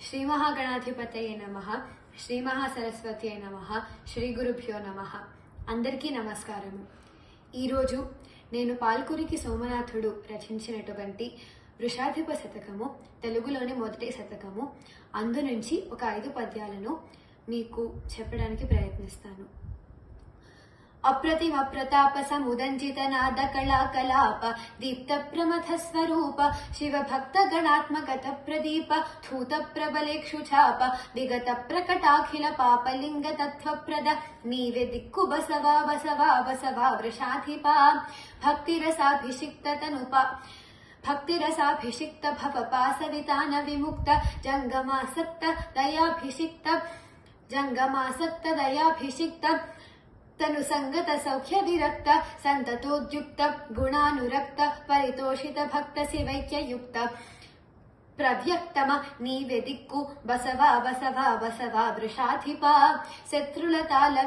శ్రీ మహాగణాధిపతయే నమః. శ్రీ మహాసరస్వతి నమః. శ్రీ గురుభ్యో నమః. అందరికీ నమస్కారము. ఈరోజు నేను పాల్కురికి సోమనాథుడు రచించినటువంటి వృషాధిప శతకము, తెలుగులోని మొదటి శతకము, అందు నుంచి ఒక 5 పద్యాలను మీకు చెప్పడానికి ప్రయత్నిస్తాను. అప్రతిమ ప్రతాప సముదంజిత నాద కళా కలాప దీప్త ప్రమథ స్వరూప శివ భక్త గణాత్మగత ప్రదీప ధూత ప్రబలేక్షు ఛాప విగత ప్రకటాఖిల పాపలింగ తత్వప్రద నీవే దిక్కు బసవా బసవా బసవా వృషాధిప భక్తిరసాభిషిక్త తనుప భక్తిరసాభిషిక్త భవపాసవితాన విముక్త జంగమాసక్త దయాభిషిక్త తను సంగత సౌఖ్య విరక్త సంతతోద్యుక్త గుణానురక్త పరితోషిత భక్త శివైక్యయుక్త ప్రవ్యక్తమ నీవే దిక్కు బసవా బసవా బసవా వృషాధిప శత్రులతాల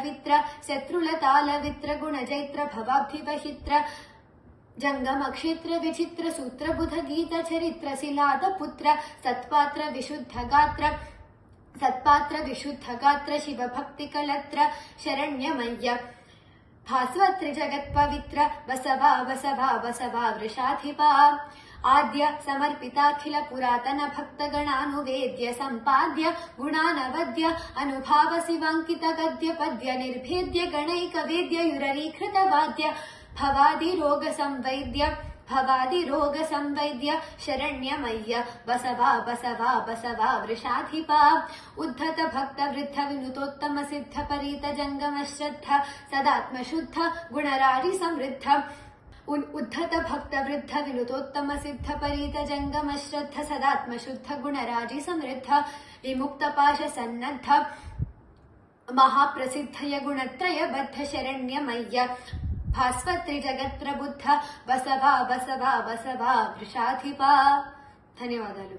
విత్ర గుణ జైత్ర భవాబ్ధివహిత్ర జంగమ క్షేత్ర విచిత్ర సూత్ర బుధ గీత చరిత్ర శిలాద పుత్ర సత్పాత్ర విశుద్ధ గాత్ర శివ భక్తి కళత్ర శరణ్యమయ్య భాస్వత్రి జగత్ పవిత్ర బసవా బసవా బసవా వృషాధిప ఆద్య సమర్పితాఖిల పురాతన భక్త గణానువేద్య సంపాద్య గుణానవద్య అనుభావ శివాంకిత గద్య పద్య నిర్భేద్య గణైక వేద్య యురరీకృత వాద్య భవాది రోగ సంవైద్య శరణ్యమయ్య బసవా బసవా బసవా వృషాధిప ఉద్ధత భక్త వృద్ధ వినుతోత్తమ సిద్ధ పరీత జంగమ శ్రద్ధ సదాత్మశుద్ధ గుణరాజి సమృద్ధ ఉద్ధత భక్త వృద్ధ వినుతోత్తమ సిద్ధ పరీత జంగమ శ్రద్ధ సదాత్మశుద్ధ గుణరాజి సమృద్ధ విముక్త పాశ సన్నద్ధ మహాప్రసిద్ధయ గుణత్రయ బద్ధ శరణ్యమయ్య భాస్వత్రి జగత్ ప్రబుద్ధ బసవా బసవా బసవా వృషాధిప. ధన్యవాదాలు.